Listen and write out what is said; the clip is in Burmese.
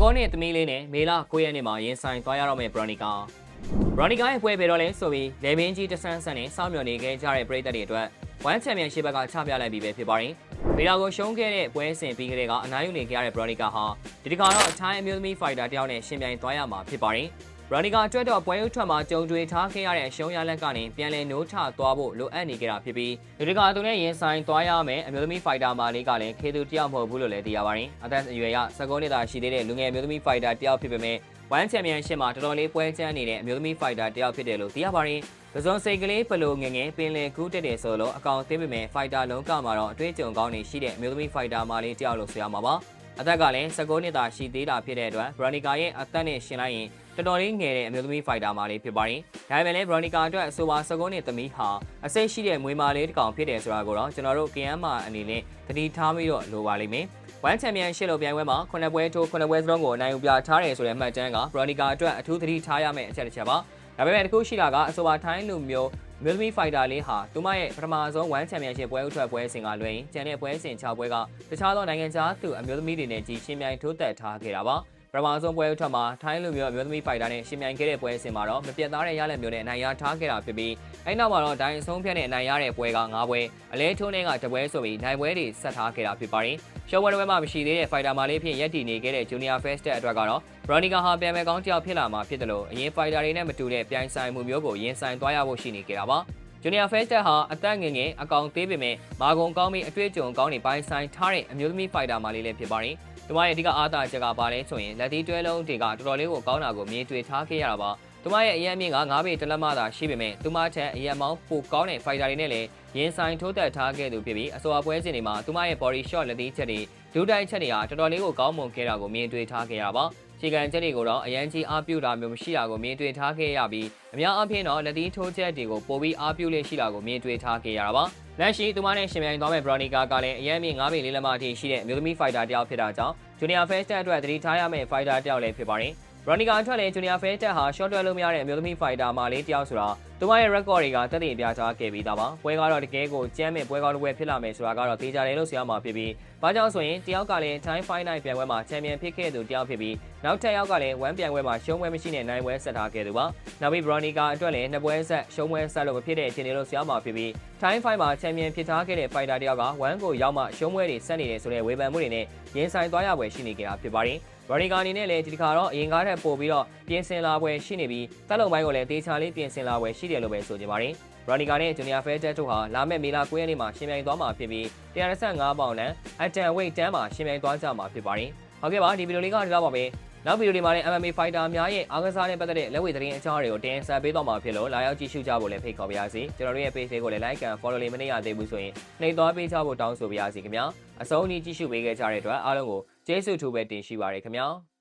ကောနဲ့သမီးလေးနဲ့မေလာ9ရက်နေ့မှာရင်ဆိုင်သွားရတော့မယ့်ဘရိုနီကာရဲ့ပွဲပေတော့လဲဆိုပြီးလေမင်းကြီးတဆန်းဆန်းနဲ့စောင့်မျှော်နေခဲ့ကြတဲ့ပရိသတ်တွေအတွက်ဝမ်ချန်ပီယံရှစ်ဘက်ကချပြလိုက်ပြီးပဲဖြစ်ပါတယ်။မေလာကိုရှုံးခဲ့တဲ့ပွဲစဉ်ပြီးကလေးကအနိုင်ယူနေခဲ့ရတဲ့ဘရိုနီကာဟာဒီတစ်ခါတော့အထိုင်းအမျိုးသမီးဖိုက်တာတယောက်နဲ့ရှင်ပြိုင်သွားရမှာဖြစ်ပါတယ်။ဘရိုနီကာအတွက်တော့ပွဲဥထွက်မှာကြုံတွေ့ထားခဲ့ရတဲ့အရှုံးရလက်ကနေပြန်လည်နိုးထသွားဖို့လိုအပ်နေကြတာဖြစ်ပြီးဒီတစ်ခါသူနဲ့ရင်ဆိုင်သွားရမယ်အမျိုးသမီးဖိုက်တာမာလေးကလည်းခေသူတယောက်မဟုတ်ဘူးလို့လည်းသိရပါတယ်။အသက်အရွယ်က19နှစ်သာရှိသေးတဲ့လူငယ်အမျိုးသမီးဖိုက်တာတယောက်ဖြစ်ပေမဲ့ဝမ်ချန်ပီယံရှစ်မှာတော်တော်လေးပွဲချမ်းနေတဲ့အမျိုးသမီးဖိုက်တာတယောက်ဖြစ်တယ်လို့သိရပါတယ်။ပဇွန်စိတ်ကလေးဘလိုငငယ်ပင်လယ်ကူးတက်တယ်ဆိုလို့အကောင်သေးပေမဲ့ဖိုက်တာလုံးကမှာတော့အတွေ့အကြုံကောင်းနေရှိတဲ့အမျိုးသမီးဖိုက်တာမာလေးတယောက်လို့ဆိုရမှာပါ။အသက်ကလည်း19နှစ်သာရှိသေးတာဖြစ်တဲ့အတွက်ဘရိုနီကာရဲ့အသက်နဲ့ရှင်လိုက်ရင်တော်တော်လေးငယ်တဲ့အမျိုးသမီးဖိုက်တာမာလေးဖြစ်ပါတယ်။ဒါပေမဲ့လည်းဘရိုနီကာအတွက်အဆိုပါ19နှစ်သမီးဟာအစိတ်ရှိတဲ့မွေးမာလေးတစ်ကောင်ဖြစ်တယ်ဆိုတာကိုတော့ကျွန်တော်တို့ KM မှာအနေနဲ့သတိထားပြီးတော့လိုပါလိမ့်မယ်။ဝမ်ချန်ပီယံရှစ်လိုပြိုင်ပွဲမှာ9ပွဲထိုး9ပွဲစလုံးကိုအနိုင်ယူပြထားတယ်ဆိုတဲ့မှတ်တမ်းကဘရိုနီကာအတွက်အထူးသတိထားရမယ့်အချက်တစ်ချက်ပါ။ဒါပေမဲ့တခုရှိတာကအဆိုပါထိုင်းလူမျိုးမျိုးသမီးဖိုက်တာလေးဟာသူမရဲ့ပထမဆုံးဝမ်ချန်ပီယံရှစ်ပွဲဥထွက်ပွဲစဉ်ကလွှဲရင်ကျန်တဲ့ပွဲစဉ်6ပွဲကတခြားသောနိုင်ငံခြားသူအမျိုးသမီးတွေနဲ့ကြီးရှင်ပြိုင်ထိုးသက်ထားခဲ့တာပါပထမဆုံးပွဲဥထွက်မှာထိုင်းလူမျိုးအမျိုးသမီးဖိုက်တာနဲ့ရှင်ပြိုင်ခဲ့တဲ့ပွဲစဉ်မှာတော့မပြတ်သားတဲ့ရလဒ်မျိုးနဲ့အနိုင်ရထားခဲ့တာဖြစ်ပြီးအဲ့နောက်မှာတော့ဒိုင်အဆုံးဖြတ်နဲ့အနိုင်ရတဲ့ပွဲက9ပွဲအလဲထိုးနဲ့ကတပွဲဆိုပြီးနိုင်ပွဲတွေဆက်ထားခဲ့တာဖြစ်ပါတယ်ရှော့ပွဲတွေမှာမရှိသေးတဲ့ဖိုက်တာမာလေးဖြင့်ရက်တည်နေခဲ့တဲ့ Junior Fest အတွက်ကတော့ဘရိုနီကာဟာပြန်မဲ့ကောင်းတယောက်ဖြစ်လာမှာဖြစ်တယ်လို့အရင်ဖိုက်တာတွေနဲ့မတူတဲ့ပြိုင်ဆိုင်မှုမျိုးကိုရင်ဆိုင်သွားရဖို့ရှိနေကြတာပါJunior Fest ဟာအသက်ငယ်ငယ်အကောင်သေးပေမဲ့မာဂုံကောင်းပြီးအတွေ့အကြုံကောင်းနေပိုင်းဆိုင်ထားတဲ့အမျိုးသမီးဖိုက်တာမာလေးလည်းဖြစ်ပါတယ်။သူမရဲ့အဓိကအားသာချက်ကပါလဲဆိုရင်လက်သီးတွဲလုံးတွေကတော်တော်လေးကိုကောင်းတာကိုမြင်တွေ့ထားခဲ့ရတာပါ။သူမရဲ့အရက်အမြင့်က9ပေတလက်မသာရှိပေမဲ့သူမထက်အရက်မောင်းပိုကောင်းတဲ့ဖိုက်တာတွေနဲ့လည်းရင်ဆိုင်ထိုးသက်ထားခဲ့သူဖြစ်ပြီးအဆိုအပွဲစဉ်တွေမှာသူမရဲ့ body shot လက်သီးချက်တွေဒူးတိုက်ချက်တွေဟာတော်တော်လေးကိုကောင်းမွန်ခဲ့တာကိုမြင်တွေ့ထားခဲ့ရတာပါ။ခြေခံချက်တွေကိုတော့အရန်ကြီးအားပြုတာမျိုးမရှိတာကိုမြင်တွေ့ထားခဲ့ရပြီးအများအားဖြင့်တော့လက်သီးထိုးချက်တွေကိုပိုပြီးအားပြုလေးရှိတာကိုမြင်တွေ့ထားခဲ့ရတာပါ။လက်ရှိသူမနဲ့ရှင်ပြိုင်သွားမဲ့ဘရိုနီကာကလည်းအရန်မြင့်9ပေ4လက်မအထိရှိတဲ့အမျိုးသမီးဖိုက်တာတယောက်ဖြစ်တာကြောင့် Junior Fest အတွက်သတိထားရမယ့်ဖိုက်တာတယောက်လည်းဖြစ်ပါတယ်။ဘရိုနီကာအတွက်လည်း Junior Fest ဟာ short တွဲလို့မရတဲ့အမျိုးသမီးဖိုက်တာမာလေးတယောက်ဆိုတာသူမရဲ့ record တွေကတက်တည်ပြထားခဲ့ပြီးသားပါ။ပွဲကတော့တကယ်ကိုကျမ်းမဲ့ပွဲကောင်းတစ်ပွဲဖြစ်လာမယ်ဆိုတာကတော့သိကြတယ်လို့ဆိုရမှာဖြစ်ပြီးဘာကြောင့်ဆိုရင်တယောက်ကလည်း Time Fight Night ပြိုင်ပွဲမှာချန်ပီယံဖြစ်ခဲ့သူတယောက်ဖြစ်ပြီးနောက်ထပ်ယောက်ကလည်း1ပြိုင်ပွဲမှာရှုံးပွဲမရှိတဲ့နိုင်ပွဲဆက်ထားခဲ့သူပါ။နောက်ပြီး Veronica အတွက်လည်း2ပွဲဆက်ရှုံးပွဲဆက်လို့မဖြစ်တဲ့အခြေအနေလို့ဆိုရမှာဖြစ်ပြီး Time Fight မှာချန်ပီယံဖြစ်ထားခဲ့တဲ့ fighter တယောက်က1ကိုရောက်မှရှုံးပွဲတွေဆက်နေတယ်ဆိုတဲ့ဝေဖန်မှုတွေနဲ့ရင်ဆိုင်သွားရပွဲရှိနေကြတာဖြစ်ပါတယ်။ဗရီကာအနေနဲ့လည်းဒီတစ်ခါတော့အရင်ကားထက်ပိုပြီးတော့ပြင်ဆင်လာပွဲရှိနေပြီးတက်လုံပိုင်းကိုလည်းတေချာလေးပြင်ဆင်လာပွဲရှိတယ်လို့ပဲဆိုကြပါတယ်။ဗရီကာနဲ့ Junior Fest တို့ဟာလာမယ့်မေလ9ရက်နေ့မှာရှင်ပြိုင်သွားမှာဖြစ်ပြီး125ပေါင်နဲ့အတန်ဝိတ်တန်းမှာရှင်ပြိုင်သွားကြမှာဖြစ်ပါတယ်။ဟုတ်ကဲ့ပါဒီဗီဒီယိုလေးကဒီလောက်ပါပဲ။နောက်ဗီဒီယိုတွေမှာလည်း MMA fighter များရဲ့အားကစားနဲ့ပတ်သက်တဲ့လက်ဝဲသတင်းအကြောင်းတွေကိုတင်ဆက်ပေးသွားမှာဖြစ်လို့လာရောက်ကြည့်ရှုကြဖို့လည်းဖိတ်ခေါ်ပါရစေ။ကျွန်တော်တို့ရဲ့ page ကိုလည်း like and follow လေးမနေရသေးဘူးဆိုရင်နှိပ်သွားပေးကြဖို့တောင်းဆိုပါရစေခင်ဗျာ။အဆုံးအထိကြည့်ရှုပေးခဲ့ကြတဲ့အတွက်အားလုံးကိုကျေးဇူးထူးပဲတင်ရှိပါရခင်ဗျာ။